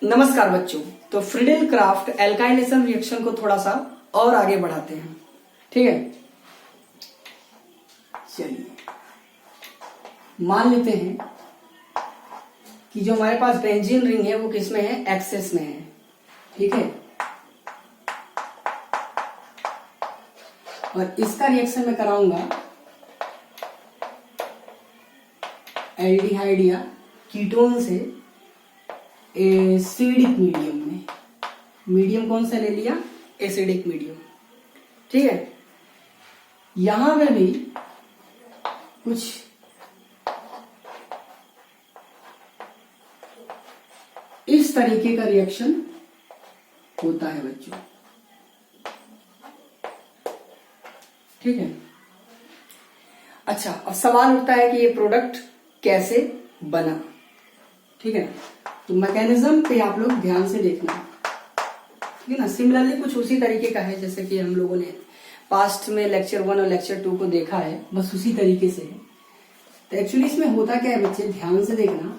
नमस्कार बच्चों। तो फ्रीडेल क्राफ्ट एल्काइलेशन रिएक्शन को थोड़ा सा और आगे बढ़ाते हैं, ठीक है। चलिए मान लेते हैं कि जो हमारे पास बेंजीन रिंग है वो किस में है, एक्सेस में है, ठीक है। और इसका रिएक्शन मैं कराऊंगा एल्डिहाइड या कीटोन से एसिडिक मीडियम में। मीडियम कौन सा ले लिया, एसिडिक मीडियम, ठीक है। यहां में भी कुछ इस तरीके का रिएक्शन होता है बच्चों, ठीक है। अच्छा, अब सवाल उठता है कि ये प्रोडक्ट कैसे बना, ठीक है। तो मैकेनिज्म पे आप लोग ध्यान से देखना, ठीक है ना। सिमिलरली कुछ उसी तरीके का है जैसे कि हम लोगों ने पास्ट में लेक्चर 1 और लेक्चर 2 को देखा है, बस उसी तरीके से है। तो एक्चुअली इसमें होता क्या है बच्चे, ध्यान से देखना।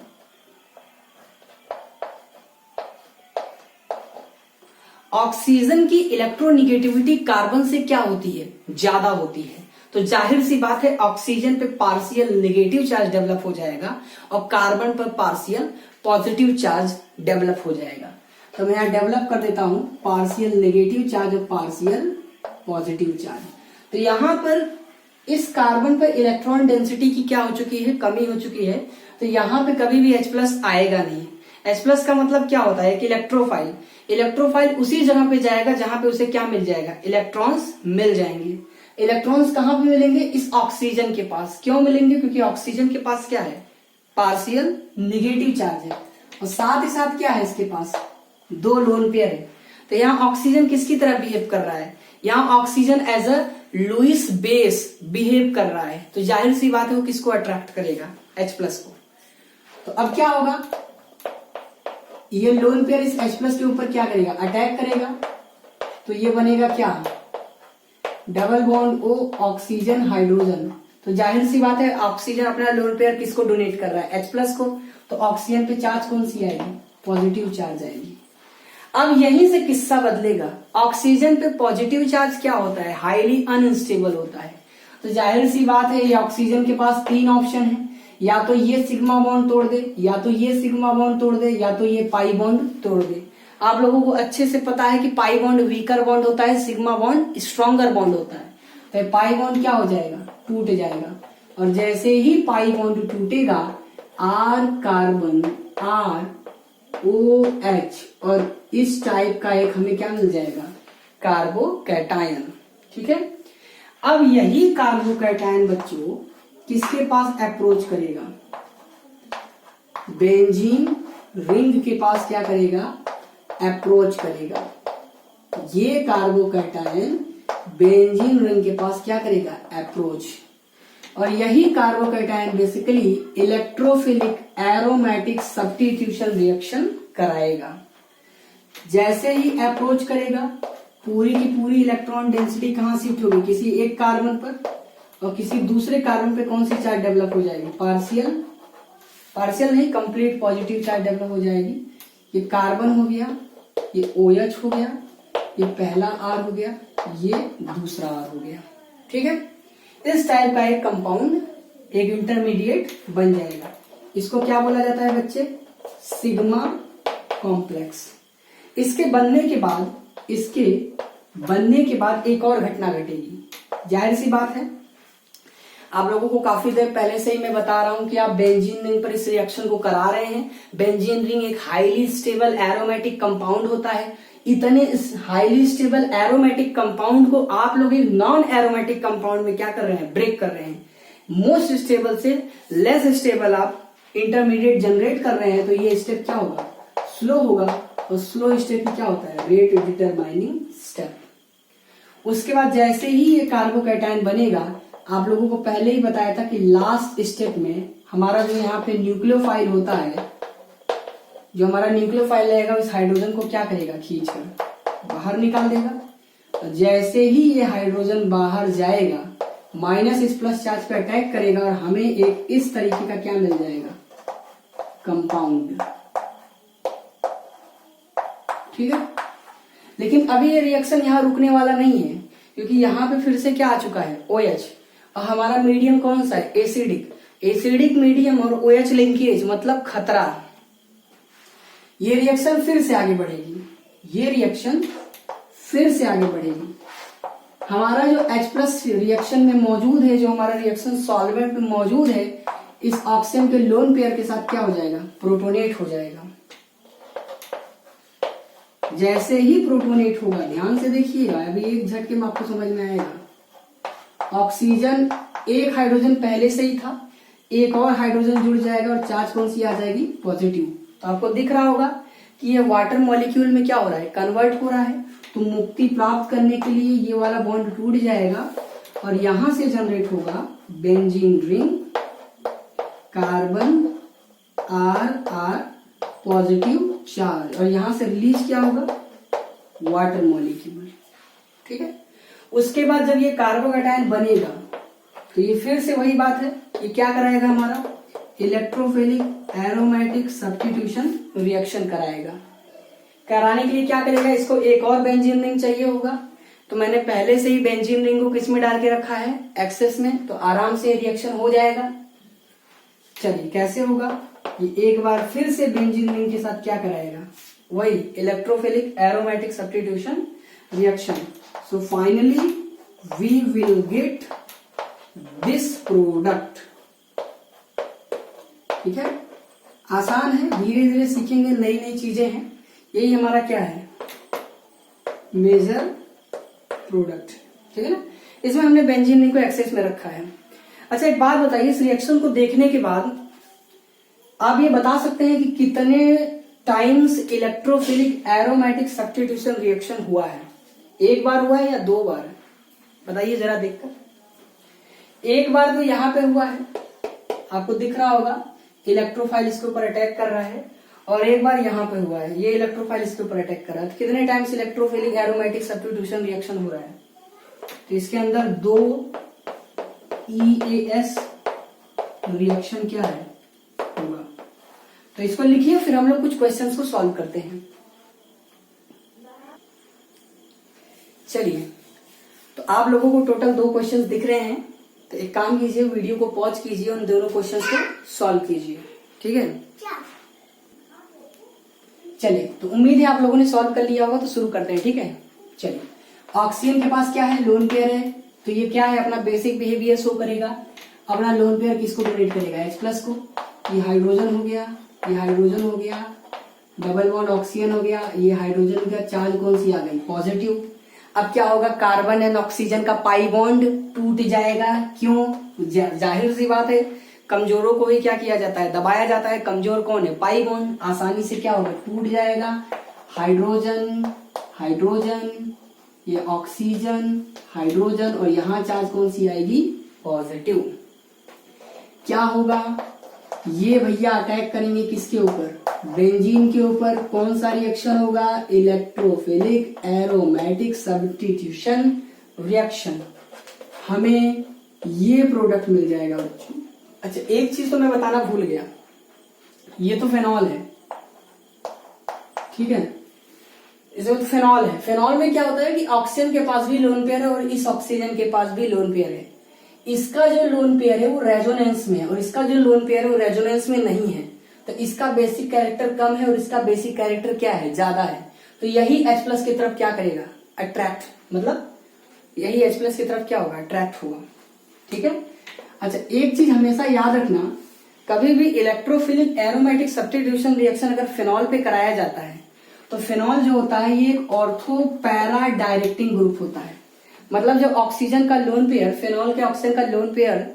ऑक्सीजन की इलेक्ट्रोनिगेटिविटी कार्बन से क्या होती है, ज्यादा होती है। तो जाहिर सी बात है ऑक्सीजन पे पार्शियल नेगेटिव चार्ज डेवलप हो जाएगा और कार्बन पर पार्शियल पॉजिटिव चार्ज डेवलप हो जाएगा। तो मैं यहां डेवलप कर देता हूं पार्शियल नेगेटिव चार्ज और पार्शियल पॉजिटिव चार्ज। तो यहां पर इस कार्बन पर इलेक्ट्रॉन डेंसिटी की क्या हो चुकी है, कमी हो चुकी है। तो यहां पे कभी भी H+ आएगा नहीं। H+ का मतलब क्या होता है कि इलेक्ट्रोफाइल। इलेक्ट्रोफाइल उसी जगह पे जाएगा जहां पे उसे क्या मिल जाएगा, इलेक्ट्रॉन्स मिल जाएंगे। इलेक्ट्रॉन्स कहां पे मिलेंगे, इस ऑक्सीजन के पास। क्यों मिलेंगे, क्योंकि ऑक्सीजन के पास क्या है, पार्शियल नेगेटिव चार्ज है और साथ ही साथ क्या है, इसके पास 2 लोन पेयर है। तो यहाँ ऑक्सीजन किसकी तरह बिहेव कर रहा है, यहाँ oxygen as a Lewis base behave कर रहा है। तो जाहिर सी बात है वो किसको अट्रैक्ट करेगा, H+ को। तो अब क्या होगा, ये लोन पेयर इस H+ के ऊपर क्या करेगा, अटैक करेगा। तो ये बनेगा क्या, double bond O oxygen hydrogen. तो जाहिर सी बात है ऑक्सीजन अपना लोन पेयर किसको डोनेट कर रहा है, H+ को। तो ऑक्सीजन पे चार्ज कौन सी आएगी, पॉजिटिव चार्ज आएगी। अब यहीं से किस्सा बदलेगा। ऑक्सीजन पे पॉजिटिव चार्ज क्या होता है, हाईली अनस्टेबल होता है। तो जाहिर सी बात है ये ऑक्सीजन के पास 3 ऑप्शन है, या तो ये सिग्मा बॉन्ड तोड़ दे, या तो ये सिग्मा बॉन्ड तोड़ दे, या तो ये पाई बॉन्ड तोड़ दे। आप लोगों को अच्छे से पता है कि पाई बॉन्ड वीकर बॉन्ड होता है, सिग्मा बॉन्ड स्ट्रॉन्गर बॉन्ड होता है। तो पाई बॉन्ड क्या हो जाएगा, टूट जाएगा। और जैसे ही पाई बॉन्ड टूटेगा, R कार्बन ROH और इस टाइप का एक हमें क्या मिल जाएगा, कार्बोकैटायन, ठीक है। अब यही कार्बोकैटायन बच्चों किसके पास अप्रोच करेगा, बेंजीन रिंग के पास क्या करेगा, अप्रोच करेगा। ये कार्बोकैटायन बेंजीन रिंग के पास क्या करेगा, अप्रोच। और यही carbocation basically electrophilic aromatic substitution reaction कराएगा। जैसे ही अप्रोच करेगा, पूरी की पूरी इलेक्ट्रॉन डेंसिटी कहां शिफ्ट होगी, किसी एक कार्बन पर, और किसी दूसरे कार्बन पे कौन सी चार्ज डेवलप हो जाएगी, पार्शियल नहीं, कंप्लीट पॉजिटिव चार्ज डेवलप हो जाएगी। ये कार्बन हो गया, ये OH हो गया, ये पहला R हो गया, ये दूसरा R हो गया, ठीक है। इस टाइप का एक कंपाउंड, एक इंटरमीडिएट बन जाएगा। इसको क्या बोला जाता है बच्चे, सिग्मा कॉम्प्लेक्स। इसके बनने के बाद एक और घटना घटेगी। जाहिर सी बात है आप लोगों को काफी देर पहले से ही मैं बता रहा हूं कि आप बेंजीन रिंग पर इस रिएक्शन को करा रहे हैं। बेंजीन रिंग एक हाईली स्टेबल एरोमेटिक कंपाउंड होता है। इतने हाईली स्टेबल एरोमेटिक कंपाउंड को आप लोग एक नॉन एरोमेटिक कंपाउंड में क्या कर रहे हैं, ब्रेक कर रहे हैं। मोस्ट स्टेबल से लेस स्टेबल आप इंटरमीडिएट जनरेट कर रहे हैं। तो ये स्टेप क्या होगा, स्लो होगा। और स्लो स्टेप क्या होता है, रेट डिटरमाइनिंग स्टेप। उसके बाद जैसे ही ये कार्बोकैटायन बनेगा, आप लोगों को पहले ही बताया था कि लास्ट स्टेप में हमारा जो यहाँ पे न्यूक्लियोफाइल होता है, जो हमारा न्यूक्लियोफाइल रहेगा उस हाइड्रोजन को क्या करेगा, खींचकर बाहर निकाल देगा। तो जैसे ही ये हाइड्रोजन बाहर जाएगा, माइनस इस प्लस चार्ज पे अटैक करेगा और हमें एक इस तरीके का क्या मिल जाएगा, कंपाउंड। ठीक है। लेकिन अभी ये रिएक्शन यहाँ रुकने वाला नहीं है, क्योंकि यहाँ पे फिर से क्या आ चुका है, OH। और हमारा मीडियम कौन सा है, एसिडिक। एसिडिक मीडियम और OH लिंकेज मतलब खतरा। ये रिएक्शन फिर से आगे बढ़ेगी, ये रिएक्शन फिर से आगे बढ़ेगी। हमारा जो H+ रिएक्शन में मौजूद है, जो हमारा रिएक्शन सॉल्वेंट में मौजूद है, इस ऑक्सीजन के लोन पेयर के साथ क्या हो जाएगा, प्रोटोनेट हो जाएगा। जैसे ही प्रोटोनेट होगा, ध्यान से देखिएगा, अभी एक झटके में आपको समझ में आएगा। ऑक्सीजन एक हाइड्रोजन पहले से ही था, एक और हाइड्रोजन जुड़ जाएगा और चार्ज कौन सी आ जाएगी, पॉजिटिव। तो आपको दिख रहा होगा कि ये वाटर मॉलिक्यूल में क्या हो रहा है, कन्वर्ट हो रहा है। तो मुक्ति प्राप्त करने के लिए ये वाला बॉन्ड टूट जाएगा और यहां से जनरेट होगा benzene ring, carbon R positive charge, और यहां से रिलीज क्या होगा, वाटर मॉलिक्यूल। ठीक है। उसके बाद जब ये कार्बोकैटायन बनेगा तो ये फिर से वही बात है, ये क्या कराएगा, हमारा इलेक्ट्रोफिलिक एरोमेटिक सब्स्टिट्यूशन रिएक्शन कराएगा। कराने के लिए क्या करेगा, इसको एक और बेंजीन रिंग चाहिए होगा। तो मैंने पहले से ही बेंजीन रिंग को किस में डाल के रखा है, एक्सेस में, तो आराम से रिएक्शन हो जाएगा। चलिए कैसे होगा, ये एक बार फिर से बेंजीन रिंग के साथ क्या कराएगा, वही electrophilic aromatic substitution reaction. So finally we will get this product. ठीक है, आसान है, धीरे धीरे सीखेंगे, नई नई चीजें हैं। यही हमारा क्या है, मेजर प्रोडक्ट। ठीक है ना। इसमें हमने बेंजीन रिंग को एक्सेस में रखा है। अच्छा एक बात बताइए, इस रिएक्शन को देखने के बाद आप ये बता सकते हैं कि कितने times electrophilic aromatic substitution reaction हुआ है, एक बार हुआ है या दो बार, बताइए जरा देखकर। एक बार तो यहां पे हुआ है, आपको दिख रहा होगा, इलेक्ट्रोफाइल इसके ऊपर अटैक कर रहा है, और एक बार यहां पे हुआ है, ये इलेक्ट्रोफाइल इसके ऊपर अटैक कर रहा है। तो कितने times electrophilic aromatic substitution reaction हो रहा है, तो इसके अंदर 2 EAS रिएक्शन क्या है होगा। तो इसको लिखिए, फिर हम लोग कुछ क्वेश्चंस को सॉल्व करते हैं। चलिए, तो आप लोगों को टोटल 2 क्वेश्चंस दिख रहे हैं। तो एक काम कीजिए, वीडियो को पॉज कीजिए, उन दोनों क्वेश्चंस को सॉल्व कीजिए। ठीक है, चलिए, तो उम्मीद है आप लोगों ने सॉल्व कर लिया होगा। तो शुरू करते हैं। ठीक है, चलिए, ऑक्सीजन के पास क्या है, लोन पेयर है। तो ये क्या है, अपना बेसिक बिहेवियर शो करेगा। अपना लोन पेयर किसको डोनेट करेगा, H+ को। ये हाइड्रोजन हो गया, ये हाइड्रोजन हो गया, डबल बॉन्ड ऑक्सीजन हो गया, ये हाइड्रोजन का चार्ज कौन सी आ गई, पॉजिटिव। अब क्या होगा, कार्बन एंड ऑक्सीजन का पाई बॉन्ड टूट जाएगा। क्यों, जाहिर सी बात है, कमजोरों को ही क्या किया जाता है, दबाया जाता है। कमजोर कौन है, पाई बॉन्ड, आसानी से क्या होगा, टूट जाएगा। हाइड्रोजन हाइड्रोजन, ये ऑक्सीजन हाइड्रोजन, और यहां चार्ज कौन सी आएगी, पॉजिटिव। क्या होगा, ये भैया अटैक करेंगे किसके ऊपर, बेंजीन के ऊपर। कौन सा रिएक्शन होगा, इलेक्ट्रोफिलिक एरोमेटिक सब्स्टिट्यूशन रिएक्शन। हमें ये प्रोडक्ट मिल जाएगा बच्चों। अच्छा एक चीज तो मैं बताना भूल गया, ये तो फेनॉल है। ठीक है, इसमें तो फेनॉल है। फेनॉल में क्या होता है कि ऑक्सीजन के पास भी लोन पेयर है और इस ऑक्सीजन के पास भी लोन पेयर है। इसका जो लोन पेयर है वो रेजोनेंस में है और इसका जो लोन पेयर है वो रेजोनेंस में नहीं है। तो इसका बेसिक कैरेक्टर कम है और इसका बेसिक कैरेक्टर क्या है, ज्यादा है। तो यही H+ की तरफ क्या करेगा, अट्रैक्ट, मतलब यही H+ की तरफ क्या होगा, अट्रैक्ट होगा। ठीक है। अच्छा एक चीज हमेशा याद रखना, कभी भी इलेक्ट्रोफिलिक एरोमेटिक सब्स्टिट्यूशन रिएक्शन अगर फेनॉल पे कराया जाता है तो फेनॉल जो होता है ये एक ऑर्थो पैरा डायरेक्टिंग ग्रुप होता है। मतलब जब ऑक्सीजन का लोन पेयर, फेनॉल के ऑक्सीजन का लोन पेयर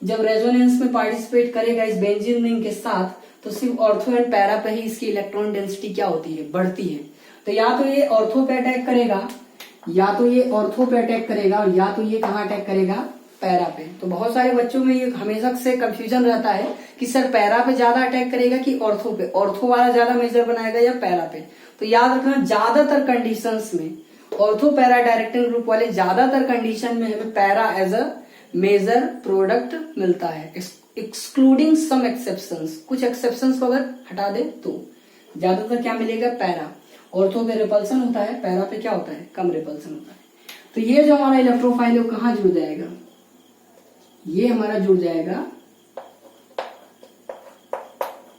जब रेजोनेंस में पार्टिसिपेट करेगा इस बेंजीन रिंग के साथ, तो सिर्फ ऑर्थो एंड पैरा पे ही इसकी इलेक्ट्रॉन डेंसिटी क्या होती है, बढ़ती है। तो या तो ये ऑर्थो पे अटैक करेगा, या तो ये ऑर्थो पे अटैक करेगा, और या तो ये कहाँ अटैक करेगा, पैरा पे। तो बहुत सारे बच्चों में ये हमेशा से कंफ्यूजन रहता है कि सर पैरा पे ज्यादा अटैक करेगा कि ऑर्थो पे, ऑर्थो वाला ज्यादा मेजर बनाएगा या पैरा पे। तो याद रखना ज्यादातर कंडीशंस में ऑर्थो पैरा डायरेक्टिंग ग्रुप वाले ज्यादातर कंडीशन में हमें para as a major product मिलता है, एक्सक्लूडिंग सम एक्सेप्शंस। कुछ एक्सेप्शंस को अगर हटा दे तो ज्यादातर क्या मिलेगा, पैरा। ऑर्थो पे रिपल्सन होता है, पैरा पे क्या होता है, कम रिपल्सन होता है। तो ये जो हमारा इलेक्ट्रोफाइल है वो कहाँ जुड़ जाएगा, ये हमारा जुड़ जाएगा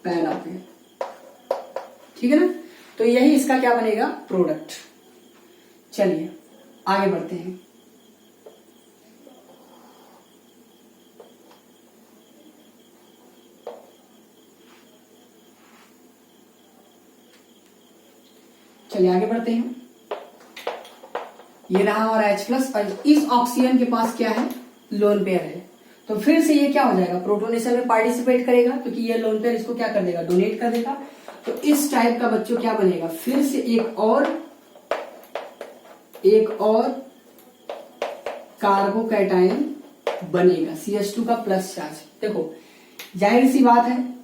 पैरा पे, ठीक है ना। तो यही इसका क्या बनेगा, प्रोडक्ट। चलिए आगे बढ़ते हैं। चलिए आगे बढ़ते हैं। ये रहा हमारा H+ और इस ऑक्सीजन के पास क्या है, लोन पेयर है। तो फिर से ये क्या हो जाएगा, प्रोटोनेशन में पार्टिसिपेट करेगा, क्योंकि ये लोन पेयर इसको क्या कर देगा, डोनेट कर देगा। तो इस टाइप का बच्चों क्या बनेगा, फिर से एक और कार्बोकैटायन बनेगा, CH2 का प्लस चार्ज। देखो जाहिर सी बात है,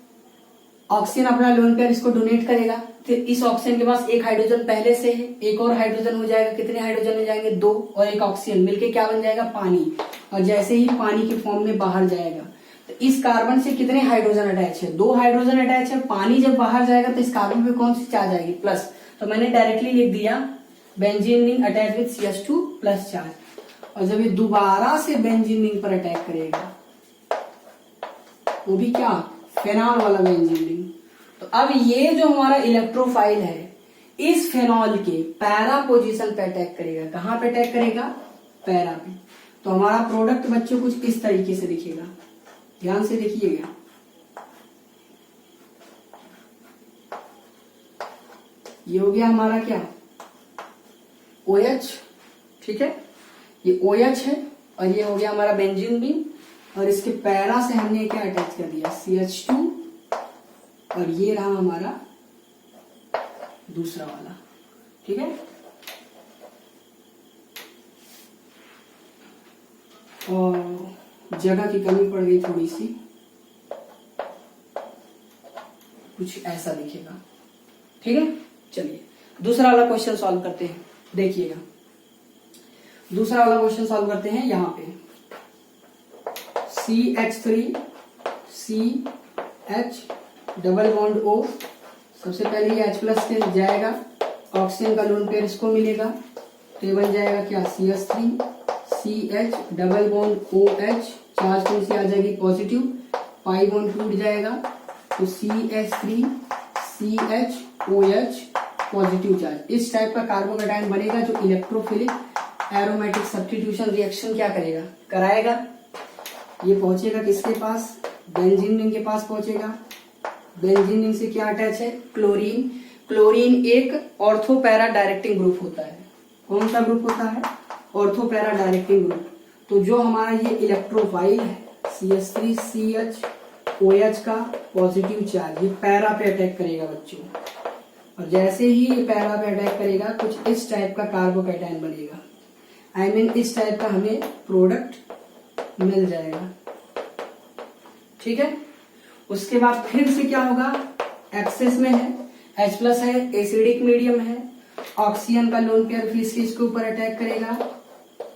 ऑक्सीजन अपना लोन पेयर इसको डोनेट करेगा, फिर इस ऑक्सीजन के पास एक हाइड्रोजन पहले से है, एक और हाइड्रोजन हो जाएगा, कितने हाइड्रोजन हो जाएंगे, 2, और एक ऑक्सीजन मिलके क्या बन जाएगा, पानी। और जैसे ही पानी के फॉर्म में बाहर जाएगा तो इस कार्बन से कितने हाइड्रोजन अटैच है, 2 हाइड्रोजन अटैच है। पानी जब बाहर जाएगा तो इस कार्बन पे कौन सी चार्ज आएगी, प्लस। तो मैंने डायरेक्टली लिख दिया benzene ring attach with CH2 plus charge. और जब ये दोबारा से बेंजीन रिंग पर अटैक करेगा, वो भी क्या, फेनॉल वाला बेंजीन रिंग। तो अब ये जो हमारा इलेक्ट्रोफाइल है इस फेनॉल के पैरा पोजीशन पे अटैक करेगा। कहां पे अटैक करेगा, पैरा पे। तो हमारा प्रोडक्ट बच्चों कुछ इस तरीके से दिखेगा, ध्यान से देखिएगा। ये हो गया हमारा क्या, OH, ठीक है, ये OH है, और ये हो गया हमारा बेंजीन रिंग, और इसके पैरा से हमने क्या अटैच कर दिया, CH2, और ये रहा हमारा दूसरा वाला, ठीक है। और जगह की कमी पड़ गई थोड़ी सी, कुछ ऐसा दिखेगा, ठीक है। चलिए दूसरा वाला क्वेश्चन सॉल्व करते हैं, देखिएगा। दूसरा वाला क्वेश्चन सॉल्व करते हैं। यहाँ पे CH3 CH double bond O, सबसे पहले ये H+ के जाएगा, ऑक्सीजन का लोन पेयर इसको मिलेगा, तो ये बन जाएगा क्या, CH3 CH double bond OH, charge कौन सी आ जाएगी, पॉजिटिव, पाई बॉन्ड टूट जाएगा, तो CH3 CH OH positive charge. इस टाइप का कार्बोकैटायन बनेगा जो इलेक्ट्रोफिलिक एरोमेटिक सब्स्टिट्यूशन रिएक्शन क्या करेगा, कराएगा। ये पहुंचेगा किसके पास, बेंजीन रिंग के पास पहुंचेगा। बेंजीन रिंग से क्या अटैच है, क्लोरीन। क्लोरीन एक ऑर्थो पैरा डायरेक्टिंग ग्रुप होता है। कौन सा ग्रुप होता है, ऑर्थो पैरा डायरेक्टिंग ग्रुप। तो जो हमारा ये इलेक्ट्रोफाइल है CH3 CH OH का पॉजिटिव चार्ज, ये पैरा पे अटैक करेगा बच्चों, और जैसे ही ये पैरा पे अटैक करेगा कुछ इस टाइप का कार्बोकैटायन बनेगा। I mean इस टाइप का हमें प्रोडक्ट मिल जाएगा, ठीक है। उसके बाद फिर से क्या होगा, एक्सेस में है, H+ है, एसिडिक मीडियम है, ऑक्सीजन का लोन पेयर फिर से इसके ऊपर अटैक करेगा,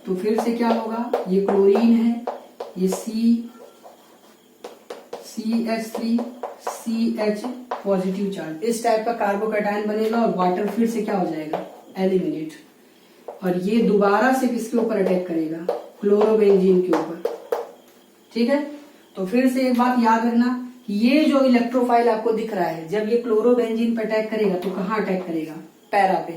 तो फिर से क्या होगा, ये क्लोरीन है, ये CH3 CH पॉजिटिव चार्ज, इस टाइप का कार्बोकैटायन बनेगा, और वाटर फिर से क्या हो जाएगा, एलिमिनेट। और ये दोबारा से किसके ऊपर अटैक करेगा, क्लोरोबेंजीन के ऊपर, ठीक है। तो फिर से एक बात याद रखना, ये जो इलेक्ट्रोफाइल आपको दिख रहा है, जब ये क्लोरोबेंजीन पे अटैक करेगा तो कहाँ अटैक करेगा, पैरा पे,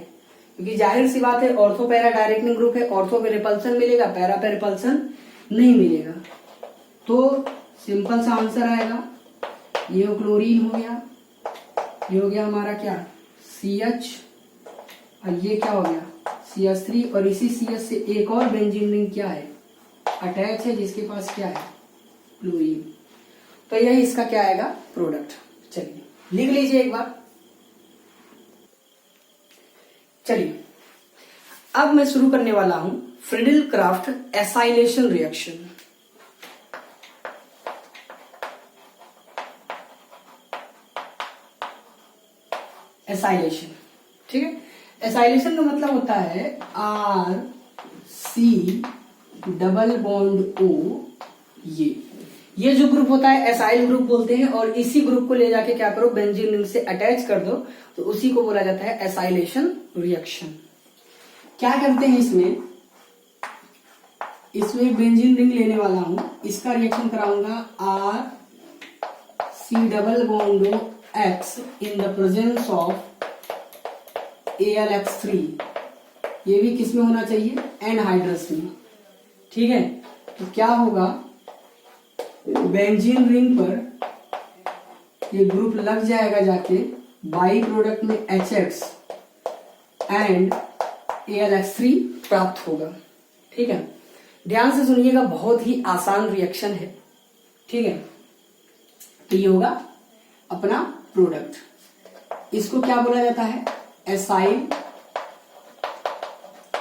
क्योंकि जाहिर सी बात है ऑर्थो पैरा डायरेक्टिंग ग्रुप है, ऑर्थो पे रिपल्सन मिलेगा, पैरा पे रिपल्सन नहीं मिलेगा। तो सिंपल सा आंसर आएगा, ये क्लोरीन हो गया, ये हो गया हमारा क्या, CH, और ये क्या हो गया, CH3, और इसी CH से एक और बेंजीन रिंग क्या है, अटैच है, जिसके पास क्या है, क्लोरीन। तो यही इसका क्या आएगा, प्रोडक्ट। चलिए लिख लीजिए एक बार। चलिए अब मैं शुरू करने वाला हूं Friedel Crafts acylation reaction. Acylation, ठीक है। एसाइलेशन का मतलब होता है R C double bond O, ये जो ग्रुप होता है एसाइल ग्रुप बोलते हैं, और इसी ग्रुप को ले जाके क्या करो, बेंजीन रिंग से अटैच कर दो, तो उसी को बोला जाता है एसाइलेशन रिएक्शन। क्या करते हैं इसमें बेंजीन रिंग लेने वाला हूं, इसका रिएक्शन कराऊंगा RC≡X in the presence of AlX3। ये भी किस में होना चाहिए, एनहाइड्रस में। ठीक है, तो क्या होगा, बेंजीन रिंग पर ये ग्रुप लग जाएगा जाके, बाई प्रोडक्ट में HX एंड AlX3 प्राप्त होगा। ठीक है, ध्यान से सुनिएगा, बहुत ही आसान रिएक्शन है। ठीक है, तो ये होगा अपना प्रोडक्ट। इसको क्या बोला जाता है, एसाइल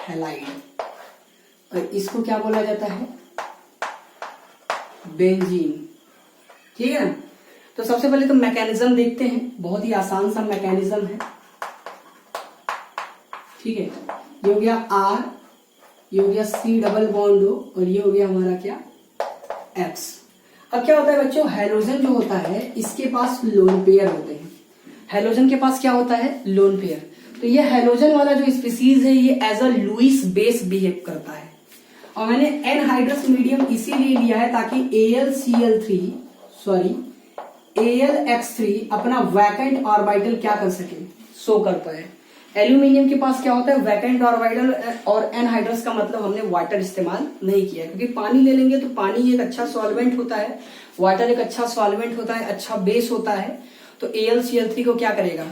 हैलाइड, और इसको क्या बोला जाता है, बेंजीन। ठीक है ना, तो सबसे पहले तो मैकेनिज्म देखते हैं, बहुत ही आसान सा मैकेनिज्म है। ठीक है, ये हो गया R, ये हो गया C≡O, और ये हो गया हमारा क्या, X। अब क्या होता है बच्चों, हेलोजन जो होता है इसके पास लोन पेयर होते हैं। हेलोजन के पास क्या होता है, लोन पेयर। तो ये हेलोजन वाला जो स्पीसीज है ये as a Lewis base behave करता है, और मैंने एनहाइड्रस मीडियम इसीलिए लिया है ताकि AlX3 अपना वैकेंट ऑर्बिटल क्या कर सके, शो कर पाए। एल्यूमिनियम के पास क्या होता है, वैकेंट ऑर्बिटल, और एनहाइड्रस का मतलब हमने वाटर इस्तेमाल नहीं किया, क्योंकि पानी ले लेंगे तो पानी एक अच्छा सॉल्वेंट होता है, वाटर एक अच्छा सॉल्वेंट होता है, अच्छा बेस होता है। तो AlCl3 को क्या करेगा,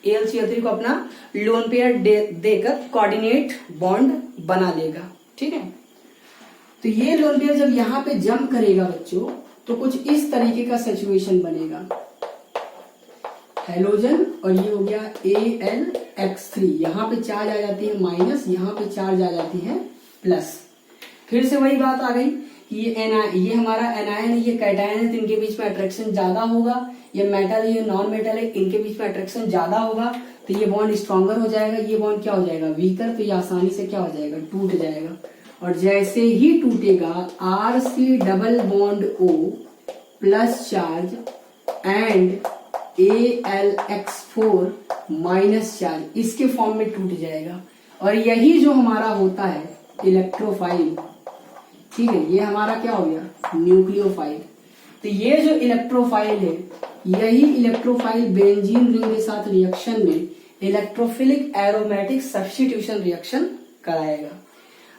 AlCl3 को अपना लोन पेयर देकर कोऑर्डिनेट बॉन्ड बना लेगा। ठीक है, तो ये लोन पेयर जब यहाँ पे जंप करेगा बच्चों, तो कुछ इस तरीके का सिचुएशन बनेगा, हेलोजन और ये हो गया AlX3, यहाँ पे चार्ज आ जाती है माइनस, यहाँ पे चार्ज आ जाती है प्लस। फिर से वही बात आ गई कि ये हमारा एनायन है, ये कैटायन है, तो इनके बीच में अट्रैक्शन ज्यादा होगा। ये मेटल है, ये नॉन मेटल है, इनके बीच में अट्रैक्शन ज्यादा होगा, तो ये बॉन्ड स्ट्रॉन्गर हो जाएगा, ये बॉन्ड क्या हो जाएगा, वीकर, तो ये आसानी से क्या हो जाएगा, टूट जाएगा। और जैसे ही टूटेगा RC≡O plus charge and AlX4 minus charge, इसके फॉर्म में टूट जाएगा। और यही जो हमारा होता है इलेक्ट्रोफाइल, ठीक है, ये हमारा क्या हो गया, न्यूक्लियोफाइल। तो ये जो इलेक्ट्रोफाइल है, यही इलेक्ट्रोफाइल बेंजीन रिंग के साथ रिएक्शन में इलेक्ट्रोफिलिक एरोमेटिक सब्स्टिट्यूशन रिएक्शन कराएगा।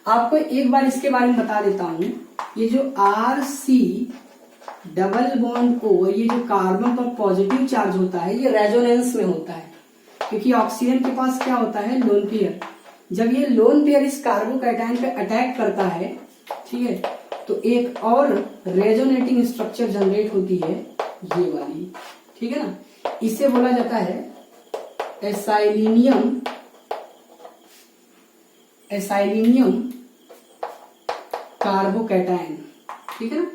आपको एक बार इसके बारे में बता देता हूं, ये जो RC≡O, ये जो कार्बन पर पॉजिटिव चार्ज होता है, ये रेजोनेंस में होता है, क्योंकि ऑक्सीजन के पास क्या होता है, लोन पेयर। जब ये लोन पेयर इस कार्बोकैटायन पे अटैक करता है, ठीक है, तो एक और रेजोनेटिंग स्ट्रक्चर जनरेट होती है, ये वाली। ठीक है ना, इसे बोला जाता है एसाइलिनियम कार्बोकैटायन। ठीक है ना।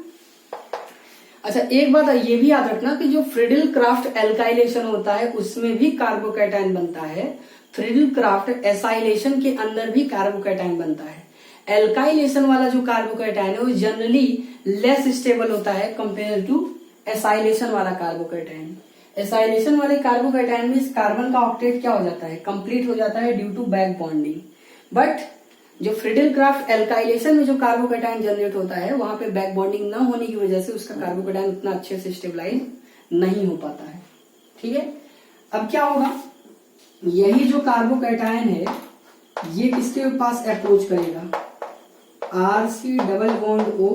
अच्छा, एक बात ये भी याद रखना कि जो फ्रिडल क्राफ्ट एल्काइलेशन होता है उसमें भी कार्बोकैटायन बनता है, फ्रिडल क्राफ्ट एसाइलेशन के अंदर भी कार्बोकैटायन बनता है। एल्काइलेशन वाला जो कार्बोकैटायन है वो जनरली लेस स्टेबल होता है कंपेयर टू एसाइलेशन वाला कार्बोकैटायन। एसाइलेशन वाले कार्बोकैटायन में इस कार्बन का ऑक्टेट क्या हो जाता है, कंप्लीट हो जाता है due to back bonding. But जो फ्रिडल क्राफ्ट एल्काइलेशन में जो कार्बोकैटायन जनरेट होता है, वहां पे बैक बॉन्डिंग न होने की वजह से उसका कार्बोकैटायन उतना अच्छे से स्टेबलाइज नहीं हो पाता है। ठीक है, अब क्या होगा, यही जो कार्बोकैटायन है ये किसके पास अप्रोच करेगा, RC≡O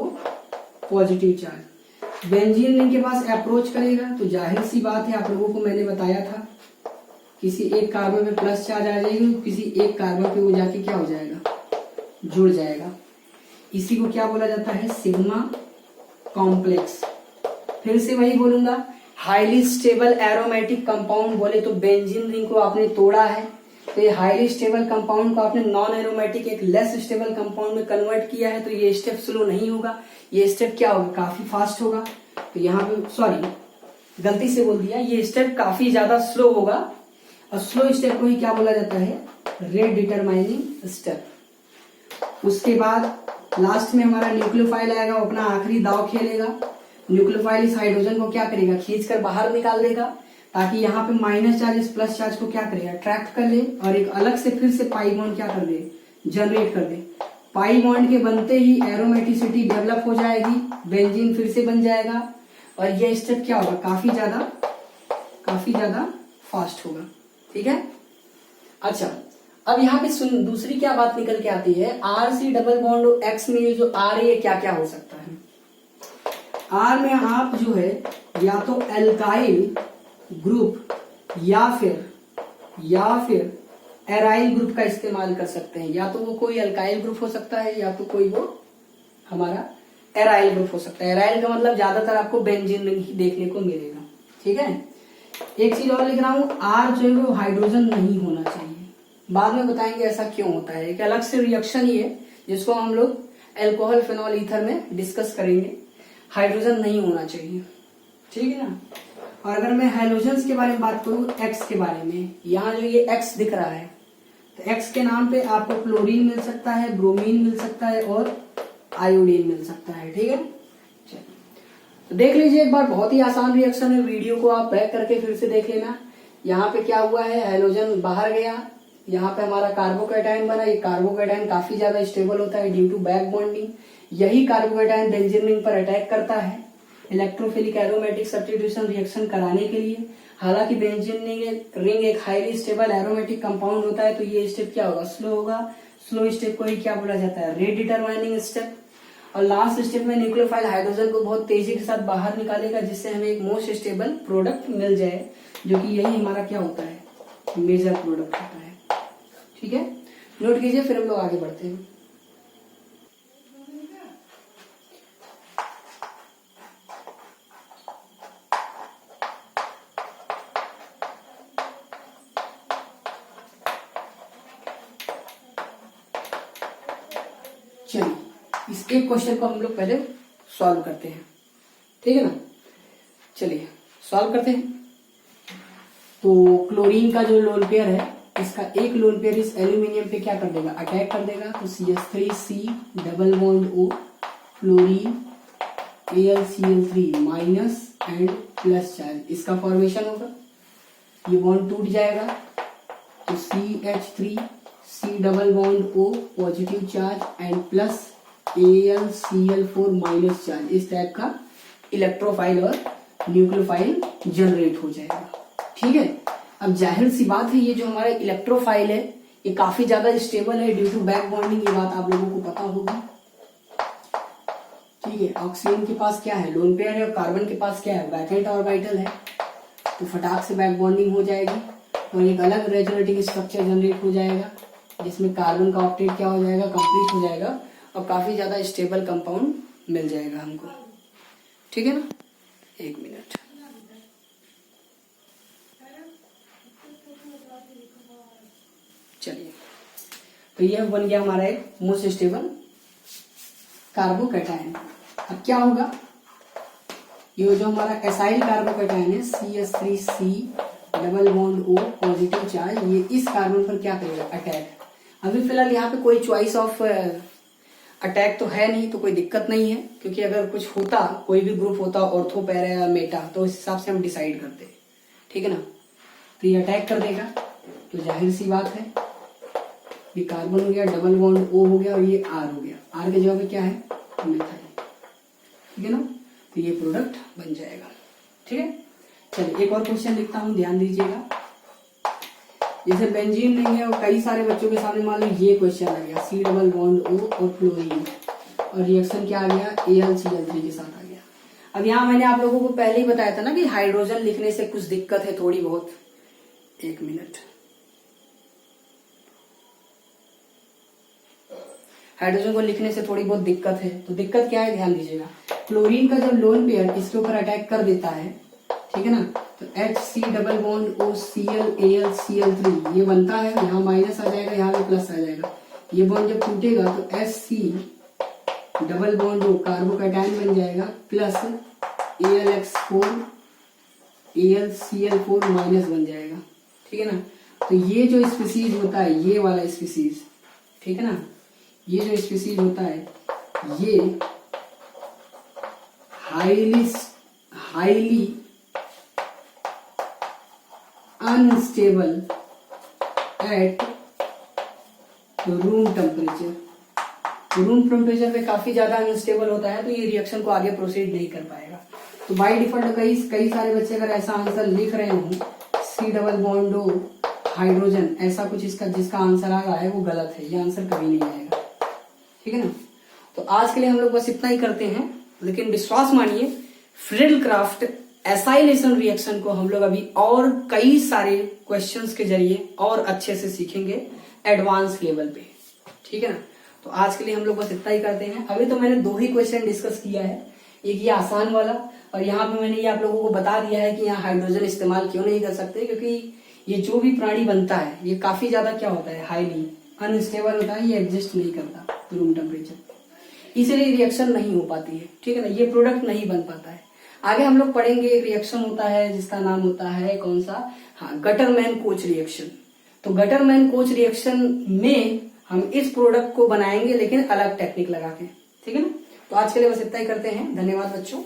positive charge, benzene ring के पास अप्रोच करेगा। तो जाहिर सी बात है, आप लोगों को मैंने बताया था, किसी एक कार्बन पे प्लस चार्ज आ जाएगी, किसी एक कार्बन पे वो जाके क्या हो जाएगा, जुड़ जाएगा। इसी को क्या बोला जाता है, सिग्मा कॉम्प्लेक्स। फिर से वही बोलूंगा, हाईली स्टेबल एरोमेटिक कंपाउंड बोले तो बेंजीन रिंग को आपने तोड़ा है, तो ये हाईली स्टेबल कंपाउंड को आपने नॉन एरोमेटिक एक लेस स्टेबल कंपाउंड में कन्वर्ट किया है, तो ये स्टेप स्लो नहीं होगा, ये स्टेप क्या होगा, काफी फास्ट होगा। तो यहाँ पे सॉरी गलती से बोल दिया, ये स्टेप काफी ज्यादा स्लो होगा, और स्लो स्टेप को ही क्या बोला जाता है, रेट डिटरमाइनिंग स्टेप। उसके बाद लास्ट में हमारा न्यूक्लियोफाइल आएगा, वो अपना आखिरी दाव खेलेगा। न्यूक्लियोफाइल इस हाइड्रोजन को क्या करेगा, खींच कर बाहर निकाल देगा, ताकि यहाँ पे माइनस चार्ज इस प्लस चार्ज को क्या करेगा, अट्रैक्ट कर ले और एक अलग से फिर से पाई बॉन्ड क्या कर दे, जनरेट कर दे। पाई बॉन्ड के बनते ही एरोमेटिसिटी डेवलप हो जाएगी, बेंजीन फिर से बन जाएगा और यह स्टेप क्या होगा, काफी ज्यादा फास्ट होगा। ठीक है। अच्छा, अब यहाँ पे सुन, दूसरी क्या बात निकल के आती है, RC डबल बॉन्ड X में ये जो R है ये क्या क्या हो सकता है। R में आप जो है या तो एल्काइल ग्रुप या फिर एराइल ग्रुप का इस्तेमाल कर सकते हैं। या तो वो कोई एल्काइल ग्रुप हो सकता है या तो कोई वो हमारा एराइल ग्रुप हो सकता है। एराइल का मतलब ज्यादातर आपको बेंजीन ही देखने को मिलेगा। ठीक है। एक चीज और लिख रहा हूं, R जो है वो हाइड्रोजन नहीं होना चाहिए। बाद में बताएंगे ऐसा क्यों होता है, एक अलग से रिएक्शन ही है जिसको हम लोग एल्कोहल फिनॉल ईथर में डिस्कस करेंगे। हाइड्रोजन नहीं होना चाहिए। ठीक है ना। और अगर मैं हाइड्रोजन के बारे में बात करूं, एक्स के बारे में, यहाँ जो ये एक्स दिख रहा है, तो एक्स के नाम पे आपको क्लोरीन मिल सकता है, ब्रोमीन मिल सकता है और आयोडीन मिल सकता है। ठीक है। तो देख लीजिए एक बार, बहुत ही आसान रिएक्शन है। वीडियो को आप बैक करके फिर से देख लेना। यहाँ पे क्या हुआ है, हाइड्रोजन बाहर गया, यहाँ पे हमारा कार्बोकैटायन बना। ये कार्बोकैटायन काफी ज्यादा स्टेबल होता है ड्यू टू बैक बॉन्डिंग। यही कार्बोकैटायन बेंजीन रिंग पर अटैक करता है इलेक्ट्रोफिलिक एरोमेटिक सब्स्टिट्यूशन रिएक्शन कराने के लिए। हालांकि बेंजीन रिंग एक हाईली स्टेबल एरोमेटिक कंपाउंड होता है, तो ये स्टेप क्या होगा, स्लो होगा। स्लो स्टेप को ही क्या बोला जाता है, रेट डिटरमाइनिंग स्टेप। और लास्ट स्टेप में न्यूक्लियोफाइल हाइड्रोजन को बहुत तेजी के साथ बाहर निकालेगा, जिससे हमें एक मोस्ट स्टेबल प्रोडक्ट मिल जाए, जो कि यही हमारा क्या होता है, मेजर प्रोडक्ट होता है। ठीक है, नोट कीजिए, फिर हम लोग आगे बढ़ते हैं। चलिए, इस एक क्वेश्चन को हम लोग पहले सॉल्व करते हैं। ठीक है ना। चलिए सॉल्व करते हैं। तो क्लोरीन का जो लोन पेयर है, इसका एक लोन पेयर इस एल्यूमिनियम पे क्या कर देगा, अटैक कर देगा। तो CH3C double bond O, fluorine AlCl3 minus and plus charge, इसका फॉर्मेशन होगा। ये बॉन्ड टूट जाएगा तो CH3C double bond O positive charge and plus AlCl4 minus charge, इस टाइप का इलेक्ट्रोफाइल और न्यूक्लियोफाइल जनरेट हो जाएगा। ठीक है। अब जाहिर सी बात है, ये जो हमारा इलेक्ट्रोफाइल है ये काफी ज्यादा स्टेबल है ड्यू टू बैक बॉन्डिंग। ये बात आप लोगों को पता होगी। ठीक है। ऑक्सीजन के पास क्या है, लोन पेयर है, और कार्बन के पास क्या है, वैकेंट ऑर्बिटल है। तो फटाक से बैक बॉन्डिंग हो जाएगी और एक अलग रेजोनेटिंग स्ट्रक्चर जनरेट हो जाएगा, जिसमें कार्बन का ऑक्टेट क्या हो जाएगा, कंप्लीट हो जाएगा और काफी ज्यादा स्टेबल कंपाउंड मिल जाएगा हमको। ठीक है ना। एक मिनट। चलिए, तो यह बन गया हमारा एक मोस्ट स्टेबल कार्बोकैटायन। अब क्या होगा, ये जो हमारा एसाइल कार्बोकैटायन है CH3C double bond O positive charge, ये इस कार्बन पर क्या करेगा, अटैक। अभी फिलहाल यहाँ पे कोई चॉइस ऑफ अटैक तो है नहीं, तो कोई दिक्कत नहीं है, क्योंकि अगर कुछ होता, कोई भी ग्रुप होता, ऑर्थो, पैरा या मेटा, तो उस हिसाब से हम डिसाइड करते। ठीक है ना। तो ये अटैक कर देगा, तो जाहिर सी बात है ये कार्बन हो गया, डबल बॉन्ड O हो गया और ये R हो गया। R के जगह पे क्या है, मिथाइल। ठीक है ना। तो ये प्रोडक्ट बन जाएगा। ठीक है। चलिए एक और क्वेश्चन लिखता हूं, ध्यान दीजिएगा। जैसे बेंजीन नहीं है और कई सारे बच्चों के सामने मान लो ये क्वेश्चन आ गया, C डबल बॉन्ड O और फ्लोरीन, और रिएक्शन क्या आ गया, AlCl3 के साथ आ गया। अब यहाँ मैंने आप लोगों को पहले ही बताया था ना कि हाइड्रोजन लिखने से कुछ दिक्कत है थोड़ी बहुत। एक मिनट। हाइड्रोजन को लिखने से थोड़ी बहुत दिक्कत है, तो दिक्कत क्या है, ध्यान दीजिएगा। क्लोरीन का जब लोन पेयर इसके ऊपर अटैक कर देता है, ठीक है ना, तो HC double bond O Cl AlCl3 ये बनता है, यहाँ माइनस आ जाएगा, यहाँ पे प्लस आ जाएगा। ये बॉन्ड जब टूटेगा तो SC double bond O carbocation बन जाएगा, प्लस AlX4 AlCl4 माइनस बन जाएगा। ठीक है ना। तो ये जो स्पीसीज होता है, ये वाला स्पीसीज, ठीक है ना, ये जो स्पीसीज होता है ये highly unstable at room temperature. Room temperature पे काफी ज्यादा अनस्टेबल होता है, तो ये रिएक्शन को आगे प्रोसीड नहीं कर पाएगा। तो बाय डिफॉल्ट कई सारे बच्चे अगर ऐसा आंसर लिख रहे हो C double bond O hydrogen, ऐसा कुछ इसका जिसका आंसर आ रहा है वो गलत है, ये आंसर कभी नहीं आएगा। ठीक है ना। तो आज के लिए हम लोग बस इतना ही करते हैं, लेकिन विश्वास मानिए फ्रिडल क्राफ्ट एसाइलेशन रिएक्शन को हम लोग अभी और कई सारे क्वेश्चंस के जरिए और अच्छे से सीखेंगे एडवांस लेवल पे। ठीक है ना। तो आज के लिए हम लोग बस इतना ही करते हैं। अभी तो मैंने 2 ही क्वेश्चन डिस्कस किया है, एक ये आसान वाला, और यहाँ पे मैंने ये आप लोगों को बता दिया है कि यहाँ हाइड्रोजन इस्तेमाल क्यों नहीं कर सकते, क्योंकि ये जो भी प्राणी बनता है ये काफी ज्यादा क्या होता है, हाईली अनस्टेबल होता है, ये एडजस्ट नहीं करता रूम टेम्परेचर, इसलिए रिएक्शन नहीं हो पाती है। ठीक है ना, ये प्रोडक्ट नहीं बन पाता है। आगे हम लोग पढ़ेंगे एक रिएक्शन होता है जिसका नाम होता है कौन सा, हाँ, गटरमैन कोच रिएक्शन। तो गटरमैन कोच रिएक्शन में हम इस प्रोडक्ट को बनाएंगे लेकिन अलग टेक्निक लगा के। ठीक है ना। तो आज के लिए बस इतना ही करते हैं। धन्यवाद बच्चों।